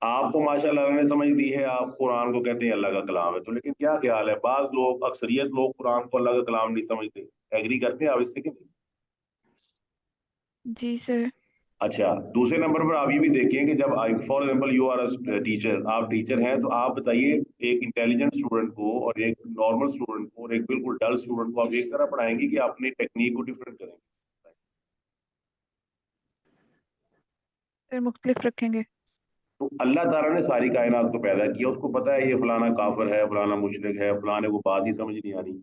Speaker 1: आपको माशाल्लाह अल्लाह ने समझ दी है, आप कुरान को कहते हैं अल्लाह का कलाम है, तो लेकिन क्या ख्याल है बाज लोग, अक्सरियत लोग कुरान को अल्लाह का कलाम नहीं समझते। एग्री करते हैं आप इससे कि नहीं?
Speaker 4: जी सर।
Speaker 1: अच्छा, दूसरे नंबर पर आप ये भी देखें कि जब I for example you are teacher, आप टीचर हैं, तो आप बताइए एक इंटेलिजेंट स्टूडेंट को और एक नॉर्मल स्टूडेंट को और एक बिल्कुल डल स्टूडेंट को आप एक तरह पढ़ाएंगे कि अपनी टेक्निक को डिफरेंट करेंगे?
Speaker 4: सर मुख्तलिफ रखेंगे।
Speaker 1: तो अल्लाह ताला ने सारी कायनात को पैदा किया, उसको पता है ये फलाना काफिर है, फलाना मुशरिक है, फलाने को बात ही समझ नहीं आनी।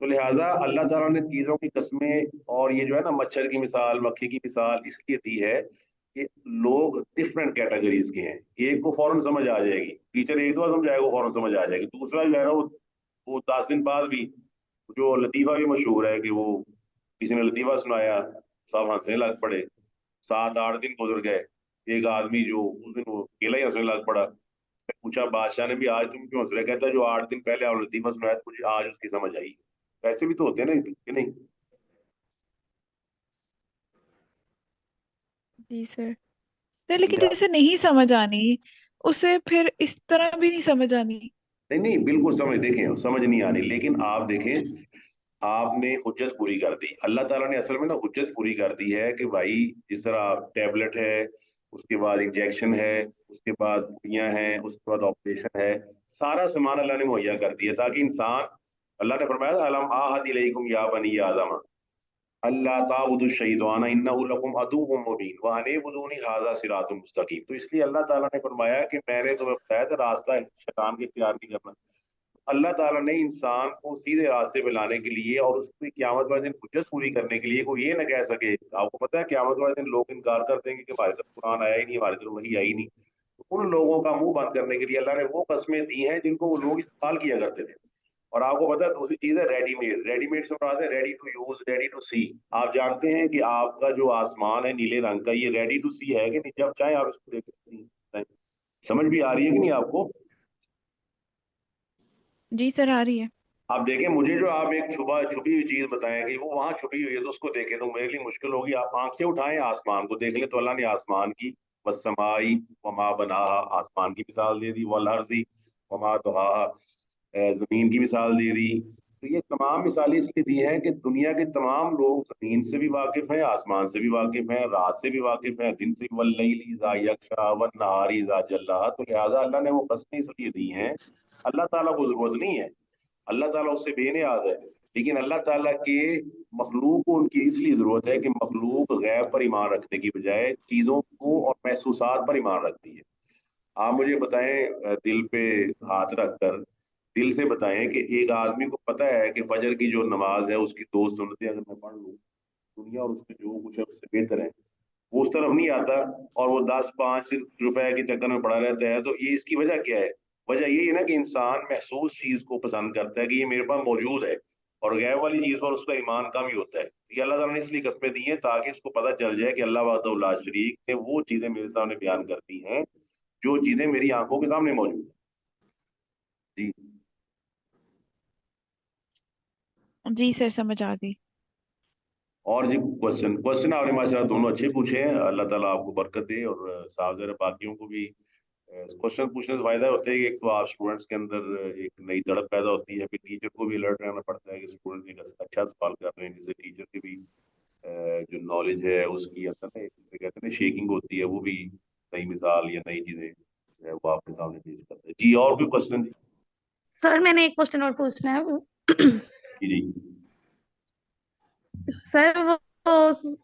Speaker 1: तो लिहाजा अल्लाह ताला ने चीजों की कस्में, और ये जो है ना मच्छर की मिसाल, मक्खी की मिसाल इसलिए दी है कि लोग डिफरेंट कैटेगरीज के हैं। एक को फौरन समझ आ जाएगी, टीचर एक दो समझाएगा वो फौरन समझ आ जाएगी। दूसरा जो है ना वो 10 दिन बाद भी, जो लतीफा भी मशहूर है कि वो किसी ने लतीफा सुनाया, सब हंसने लग पड़े। 7-8 दिन गुजर गए, एक आदमी जो उस दिन वो अकेला ही हंसने लग पड़ा। पूछा बादशाह ने भी आज तुम क्यों हंस रहे? कहता है जो 8 दिन पहले आपने लतीफा सुनाया था मुझे आज उसकी समझ आई। ऐसे भी तो होते हैं ना कि नहीं?
Speaker 4: जी सर। तो लेकिन
Speaker 1: क्या?
Speaker 4: जिसे नहीं समझ आनी उसे फिर इस तरह भी नहीं समझ आनी।
Speaker 1: नहीं नहीं, बिल्कुल समझ, देखें समझ नहीं आनी, लेकिन आप देखें, आपने हुज्जत पूरी कर दी, अल्लाह ताला ने असल में ना हुज्जत पूरी कर दी है कि भाई जिस तरह टैबलेट है, उसके बाद इंजेक्शन है, उसके बाद सुइयां हैं, उसके बाद ऑपरेशन है, सारा सामान अल्लाह ने मुहैया कर दिया ताकि इंसान, अल्लाह ने फरमाया था, अलम आहद इलैकुम या बनी आदम अल्लाह ताबुदु शैतान इन्नहु लकुम अदुव्वुम मुबीन व अनिबुदूनी हाज़ा सिरातुम मुस्तकीम। तो इसलिए अल्लाह ताला ने फरमाया कि मैंने तुम्हें बताया था रास्ता शैतान के इख्तियार नहीं करना। अल्लाह ताला ने इंसान को सीधे रास्ते पे लाने के लिए और उसकी क़यामत वाले दिन हुज्जत पूरी करने के लिए कोई ये ना कह सके, आपको पता है क़यामत वाले दिन लोग इनकार कर देंगे कि हमारे तरफ कुरान आया ही नहीं, हमारे तरफ वही आई नहीं, तो उन लोगों का मुंह बंद करने के लिए अल्लाह ने वो कस्में दी हैं जिनको वो लोग इस्तेमाल किया करते थे। और आपको पता है दूसरी चीज है रेडीमेड, रेडीमेड से मुराद है ready to use, ready to see. आप जानते हैं कि आपका जो आसमान है नीले रंग का, ये रेडी टू सी है कि नहीं? जब चाहे आप इसको देख सकते हैं। समझ भी आ रही है कि नहीं आपको?
Speaker 4: जी सर, आ रही है।
Speaker 1: आप देखें, मुझे जो आप एक छुपी हुई चीज बताएं कि वो वहां छुपी हुई है तो उसको देखें तो मेरे लिए मुश्किल होगी। आप आंखें उठाएं आसमान को देख लें तो अल्लाह ने आसमान की वस्समाई वमा बनाहा, आसमान की मिसाल दे दी, वल अर्ज़ी वमा दुहाहा, जमीन की मिसाल दे दी। तो ये तमाम मिसालें इसलिए दी हैं कि दुनिया के तमाम लोग जमीन से भी वाकिफ हैं, आसमान से भी वाकिफ हैं, रात से भी वाकिफ हैं, दिन से, वल्लैलि इज़ा यग़शा वन्नहारि इज़ा जल्लाहा। तो लिहाजा अल्लाह ने वो कस्में इसलिए दी हैं, अल्लाह ताला को जरूरत नहीं है, अल्लाह ताला उससे बेनियाज है, लेकिन अल्लाह ताला के मखलूक को उनकी इसलिए जरूरत है कि मखलूक गैब पर ईमान रखने की बजाय चीजों को और महसूसात पर ईमान रखती है। आप मुझे बताएं, दिल पे हाथ रखकर दिल से बताएं कि एक आदमी को पता है कि फजर की जो नमाज है उसकी दो सुन्नतें अगर मैं पढ़ लूँ, दुनिया और उसमें जो कुछ है उससे बेहतर है, वो उस तरफ नहीं आता और वो 10-5 रुपए के चक्कर में पड़ा रहता है। तो ये इसकी वजह क्या है? वजह यही है ना कि इंसान महसूस चीज को पसंद करता है कि ये मेरे पास मौजूद है, और गैब वाली चीज पर उसका ईमान कम ही होता है। ये अल्लाह ताला ने इसलिए कस्में दी हैं ताकि इसको पता चल जाए कि अल्लाह वहदहू ला शरीक ने वो चीजें मेरे सामने बयान करती हैं जो चीजें मेरी आंखों के सामने मौजूद है। जी।
Speaker 4: जी सर, समझ आ गई।
Speaker 1: और जी क्वेश्चन क्वेश्चन आपने माशाल्लाह दोनों अच्छे पूछे हैं, अल्लाह ताला आपको बरकत दे, और साहब जरा बाकियों को भी क्वेश्चन पूछने से फायदा होता है कि एक तो आप स्टूडेंट्स के अंदर एक नई तड़प पैदा होती है, फिर टीचर को भी अलर्ट रहना पड़ता है कि स्टूडेंट एक अच्छा सवाल कर रहे हैं, जिससे टीचर की भी जो नॉलेज है उसकी अंदर ना जिसे कहते हैं ना शेकिंग होती है, वो भी नई मिसाल या नई चीजें जो है वो आपके सामने पेश करते हैं। जी, और भी क्वेश्चन?
Speaker 3: सर मैंने एक क्वेश्चन और पूछना है।
Speaker 1: जी जी।
Speaker 3: सर वो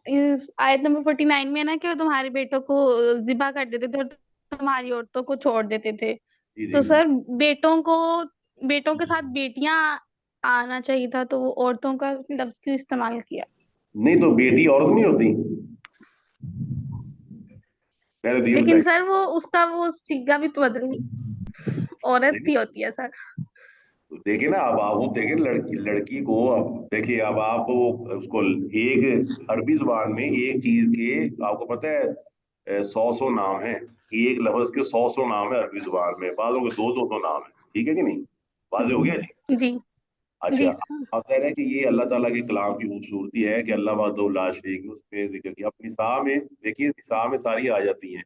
Speaker 3: इस आयत नंबर 49 में है ना कि वो तुम्हारे बेटों को जिबा कर देते थे और तुम्हारी औरतों को छोड़ देते थे।
Speaker 1: जी
Speaker 3: तो
Speaker 1: जी।
Speaker 3: सर बेटों के साथ बेटियां आना चाहिए था, तो वो औरतों का लफ्ज क्यों इस्तेमाल किया?
Speaker 1: नहीं तो बेटी औरत नहीं होती? मैंने तो ये
Speaker 3: लेकिन
Speaker 1: बताया।
Speaker 3: सर वो उसका वो सिग्गा भी तो बदल, औरत ही होती है सर।
Speaker 1: तो देखिए ना, अब आप वो देखिए लड़की लड़की को, अब देखिए, अब आप वो उसको एक अरबी जुबान में एक चीज के, आपको पता है 100 नाम है, एक लफ्ज के 100 नाम है अरबी जुबान में, बाजों के 200 नाम है, ठीक है कि नहीं? वाजे हो गया जी?
Speaker 3: जी।
Speaker 1: अच्छा,
Speaker 3: जी सर।
Speaker 1: आप कह रहे हैं कि ये अल्लाह ताला के कलाम की खूबसूरती है कि अल्लाह वहदहू ला शरीक ने उसमें जिक्र किया। अब निसा में देखिए, निसा में सारी आ जाती हैं,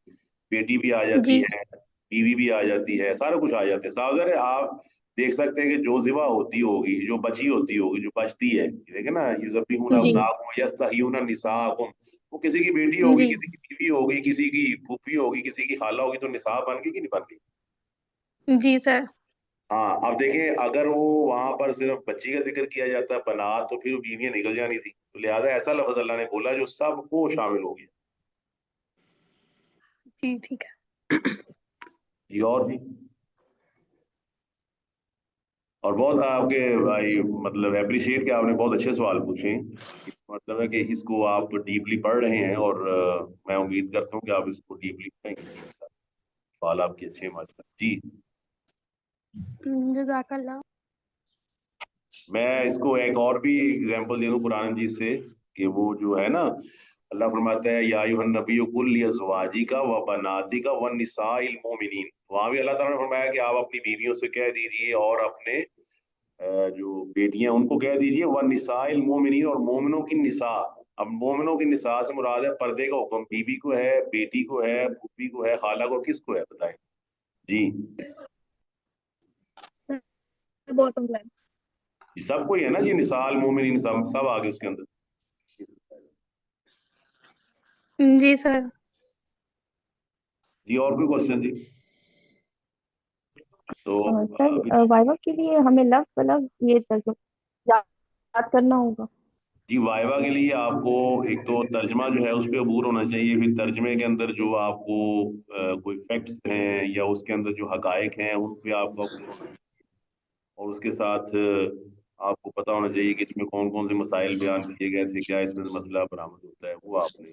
Speaker 1: बेटी भी आ जाती
Speaker 3: जी।
Speaker 1: है, बीवी भी आ जाती है, सारा कुछ आ जाता है। सावधान है, आप देख सकते हैं कि जो ज़िबा होती होगी, जो बची होती होगी, जो बचती है, देखे ना, युज़ब्बिहूना
Speaker 3: जी।
Speaker 1: अब्नाअकुम यस्तहय्यूना निसाअकुम, वो किसी की बेटी होगी,
Speaker 3: जी।
Speaker 1: किसी की बीवी होगी, किसी की फूफी होगी, किसी की खाला होगी, तो निसा बन गई कि नहीं बन गई?
Speaker 3: जी सर।
Speaker 1: हाँ, अब देखें, अगर वो वहां पर सिर्फ बच्ची का जिक्र किया जाता बनात, तो फिर बीवियां निकल जानी थी, तो लिहाजा ऐसा लफ्ज अल्लाह ने बोला जो सबको शामिल हो गया।
Speaker 3: जी ठीक है।
Speaker 1: जी, और भी, और बहुत आपके भाई मतलब अप्रिशिएट किया, आपने बहुत अच्छे सवाल पूछे हैं। मतलब है कि इसको आप डीपली पढ़ रहे हैं, और मैं उम्मीद करता हूँ कि आप इसको डीपली पढ़ेंगे। सवाल आपके अच्छे हैं माशाल्लाह। जी,
Speaker 3: जज़ाकल्लाह।
Speaker 1: मैं इसको एक और भी एग्जांपल दे दूं कुरान मजीद से, कि वो जो है ना, अल्लाह फरमाता है या अय्युहन नबिय्यु कुल लिअज़वाजिका व बनातिका व निसाइल मोमिनीन। वहां भी अल्लाह ताला ने फरमाया कि आप अपनी बीवियों से कह दीजिए और अपने जो बेटियां उनको कह दीजिए, व निसाइल मोमिनीन, और मोमिनों की निसा। اب مومنوں کی نساء سے مراد ہے پردے کا حکم بیوی کو ہے، بیٹی کو ہے، پھوپھی کو ہے، خالہ کو، کس کو ہے بتائیں جی؟
Speaker 2: Bottom line.
Speaker 1: یہ سب کو ہی ہے نا جی، نساء المومنین سب آگے اس کے اندر.
Speaker 3: جی سر.
Speaker 1: جی اور کوئی کوشچن جی؟ تو
Speaker 5: سر وائوا کے لیے ہمیں لفظ لفظ یہ یاد کرنا ہوگا.
Speaker 1: جی وائوا کے لیے آپ کو ایک تو ترجمہ جو ہے اس پہ عبور ہونا چاہیے، پھر ترجمے کے اندر جو آپ کو کوئی فیکٹس ہیں یا اس کے اندر جو حقائق ہیں ان پہ آپ کا عبور ہونا چاہیے، اور اس کے ساتھ آپ کو پتہ ہونا چاہیے کہ اس میں کون کون سے مسائل بیان کیے گئے تھے، کیا اس میں مسئلہ برآمد ہوتا ہے، وہ آپ نے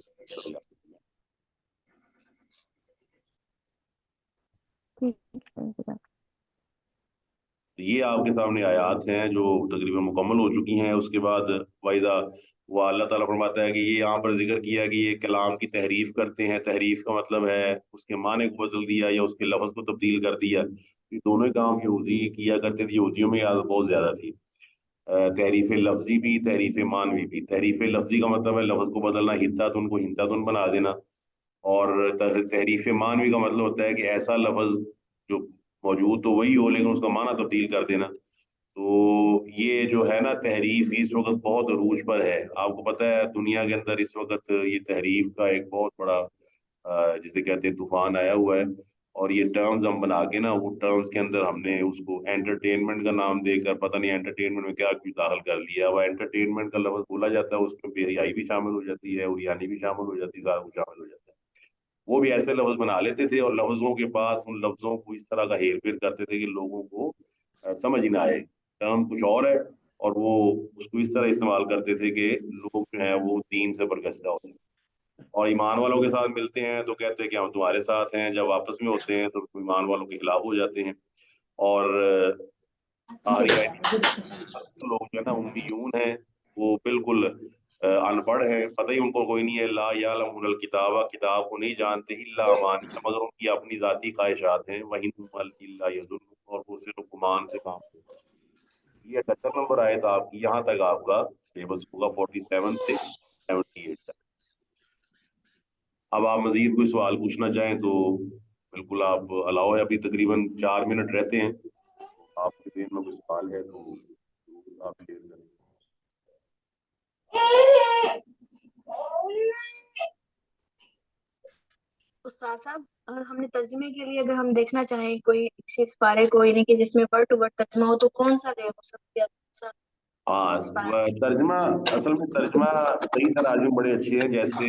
Speaker 1: یہ آپ کے سامنے آیات ہیں جو تقریباً مکمل ہو چکی ہیں. اس کے بعد وائزہ وہ اللہ تعالیٰ فرماتا ہے کہ یہ یہاں پر ذکر کیا کہ یہ کلام کی تحریف کرتے ہیں. تحریف کا مطلب ہے اس کے معنی کو بدل دیا یا اس کے لفظ کو تبدیل کر دیا. یہ دونوں کام یہودی کیا کرتے تھے، یہودیوں میں عادت بہت زیادہ تھی. تحریف لفظی بھی، تحریف معنوی بھی. تحریف لفظی کا مطلب ہے لفظ کو بدلنا، ہداتن کو ہنداتن بنا دینا، اور تحریف معنوی کا مطلب ہوتا ہے کہ ایسا لفظ جو موجود تو وہی ہو لیکن اس کا معنی تبدیل کر دینا. تو یہ جو ہے نا تحریف اس وقت بہت عروج پر ہے. آپ کو پتہ ہے دنیا کے اندر اس وقت یہ تحریف کا ایک بہت بڑا جسے کہتے ہیں طوفان آیا ہوا ہے، اور یہ ٹرمز ہم بنا کے نا وہ ٹرمز کے اندر ہم نے اس کو انٹرٹینمنٹ کا نام دے کر پتہ نہیں انٹرٹینمنٹ میں کیا کچھ داخل کر لیا. وہ انٹرٹینمنٹ کا لفظ بولا جاتا ہے، اس میں بے حیائی بھی شامل ہو جاتی ہے، اوریانی بھی شامل ہو جاتی ہے، سارا کچھ شامل ہو جاتا ہے. وہ بھی ایسے لفظ بنا لیتے تھے اور لفظوں کے بعد ان لفظوں کو اس طرح کا ہیر پھیر کرتے تھے کہ لوگوں کو سمجھ نہ آئے. ٹرم کچھ اور ہے اور وہ اس کو اس طرح استعمال کرتے تھے کہ لوگ جو ہیں وہ دین سے برگشتہ ہو جائیں، اور ایمان والوں کے ساتھ ملتے ہیں تو کہتے ہیں کہ ہم تمہارے ساتھ ہیں، جب آپس میں ہوتے ہیں تو ایمان والوں کے خلاف ہو جاتے ہیں. اور آخری لوگ جو ہے نا امیون ہیں، وہ بالکل ان پڑھ ہیں، پتہ ہی ان کو کوئی نہیں ہے. لا یعلمون الکتاب، کتاب کو نہیں جانتے، الا امانی، مگر ان کی اپنی ذاتی خواہشات ہیں. وَإِنْ الا یظنون، اور وہ صرف گمان سے کام کرتے ہیں. یہ 78 نمبر آئے تھا آپ کی، یہاں تک آپ کا سلیبس ہوگا 47 سے 78 تک. اب آپ مزید کوئی سوال پوچھنا چاہیں تو بالکل آپ الاؤ ہے. ابھی تقریباً 4 منٹ رہتے ہیں، آپ کے ذہن میں کوئی سوال ہے تو آپ کلیئر کریں.
Speaker 2: استاد صاحب اگر ہم نے ترجمے کے لیے اگر ہم دیکھنا چاہیں کوئی اس پارے کو یعنی کہ جس میں ورڈ ٹو ورڈ ترجمہ ہو تو کون سا لے ہو سکتا ہے؟
Speaker 1: ہاں ترجمہ، اصل میں ترجمہ کئی تراجم بڑے اچھے ہیں. جیسے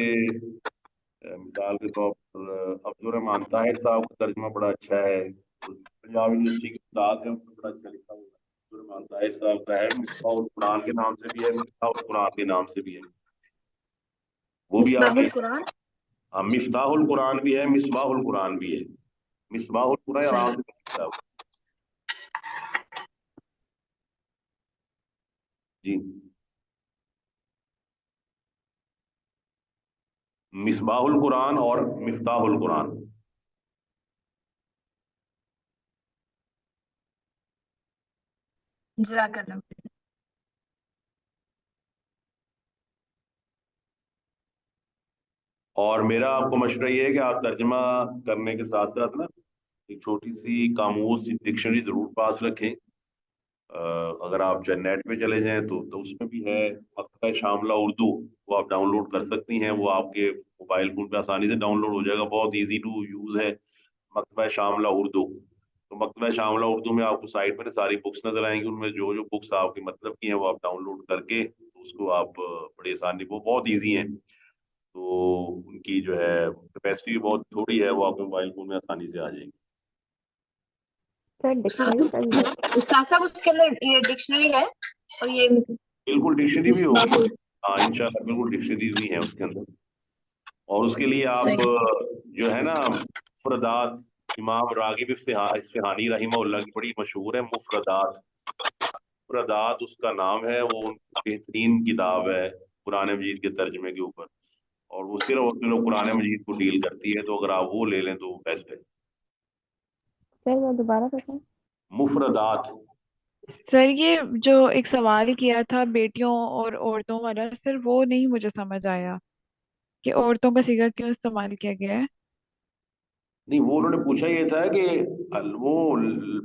Speaker 1: مثال کے طور پر عبدالرحمٰن طاہر صاحب کا ترجمہ بڑا اچھا ہے، پنجاب یونیورسٹی کے استاد ہیں، بڑا اچھا لکھا ہوا ہے. عبدالرحمٰن طاہر صاحب کا ہے، مصباح القرآن کے نام سے بھی ہے، مفتاح القرآن کے نام سے بھی ہے. وہ بھی آپ
Speaker 2: مصباح القرآن،
Speaker 1: مفتاح القرآن بھی ہے، مصباح القرآن بھی ہے. مصباح القرآن آرام سے لکھتا ہے جی. مصباح القرآن اور مفتاح القرآن.
Speaker 2: جزاک اللہ.
Speaker 1: اور میرا آپ کو مشورہ یہ ہے کہ آپ ترجمہ کرنے کے ساتھ ساتھ نا ایک چھوٹی سی قاموس ڈکشنری ضرور پاس رکھیں. اگر آپ چاہے نیٹ پہ چلے جائیں تو اس میں بھی ہے مکتبہ شاملہ اردو، وہ آپ ڈاؤن لوڈ کر سکتی ہیں. وہ آپ کے موبائل فون پہ آسانی سے ڈاؤن لوڈ ہو جائے گا، بہت ایزی ٹو یوز ہے مکتبہ شاملہ اردو. تو مکتبہ شاملہ اردو میں آپ کو سائٹ پہ ساری بکس نظر آئیں گی، ان میں جو جو بکس آپ کے مطلب کی ہیں وہ آپ ڈاؤن لوڈ کر کے اس کو آپ بڑی آسانی، وہ بہت ایزی ہیں. تو ان کی جو ہے کیپیسٹی بہت تھوڑی ہے، وہ آپ کے موبائل فون میں آسانی سے آ جائیں گی.
Speaker 5: سر ڈکشنری
Speaker 2: استاد صاحب اس کے اندر یہ ڈکشنری ہے اور یہ
Speaker 1: بالکل ڈکشنری بھی ہوگی، ہاں انشاءاللہ بالکل ڈکشنریز بھی ہیں اس کے اندر. اور اس کے لیے آپ جو ہے نا مفردات، امام راغب اصفہانی رحمہ اللہ کی بڑی مشہور ہے مفردات. مفردات اس کا نام ہے، وہ بہترین کتاب ہے قرآن مجید کے ترجمے کے اوپر، اور وہ صرف لوگ قرآن مجید کو ڈیل کرتی ہے. تو اگر آپ وہ لے لیں تو بیسٹ ہے.
Speaker 5: سر وہ دوبارہ بتائیں.
Speaker 1: مفردات
Speaker 4: सर ये जो एक सवाल किया था बेटियों और औरतों वाला, सर वो नहीं मुझे समझ आया कि औरतों का सिगा क्यों इस्तेमाल किया गया है।
Speaker 1: नहीं, वो उन्होंने पूछा ये था कि वो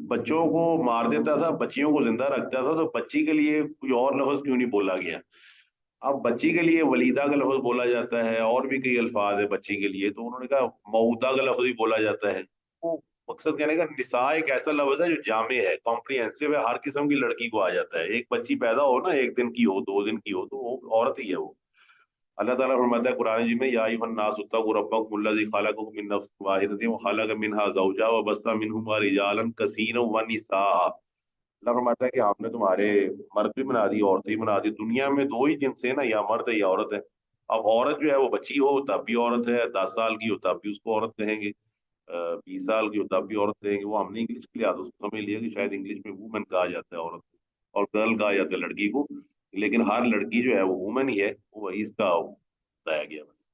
Speaker 1: बच्चों को मार देता था, बच्चियों को जिंदा रखता था, तो बच्ची के लिए कोई और लफ्ज क्यों नहीं बोला गया। अब बच्ची के लिए वलीदा का लफ्ज बोला जाता है, और भी कई अल्फाज है बच्ची के लिए, तो उन्होंने कहा मऊदा का लफ्ज भी बोला जाता है। वो मकसद कहने का, निसा एक ऐसा लफ्ज है जो जामे है, कॉम्प्रिहेंसिव है, हर किस्म की लड़की को आ जाता है। एक बच्ची पैदा हो ना, 1 दिन की हो, 2 दिन की हो, तो वो औरत ही है वो। अल्लाह ताला फरमाता है कुरान जी में, या अय्युहन नास इत्तक़ू रब्बकुम अल्लज़ी खलक़कुम मिन नफ्सिन वाहिदतिन व खलक़ मिनहा ज़ौजहा व बस्सा मिनहुमा रिजालन कसीरन व निसाअ। अल्लाह फरमाता है कि हमने तुम्हारे मर्द भी बना दी, औरतें भी बना दी। दुनिया में 2 ही जिन्स है ना, या मर्द है या औरत है। अब औरत जो है वो बच्ची हो तब भी औरत है, 10 साल की हो तब भी उसको औरत कहेंगे, 20 साल की हो तब भी औरत कहेंगे। वो हमने इंग्लिश के लिए उसको समझ लिया कि शायद इंग्लिश में वुमन कहा जाता है औरत को, और गर्ल कहा जाता है लड़की को। लेकिन हर लड़की जो है वो वुमन ही है, वो वही इसका बताया गया बस।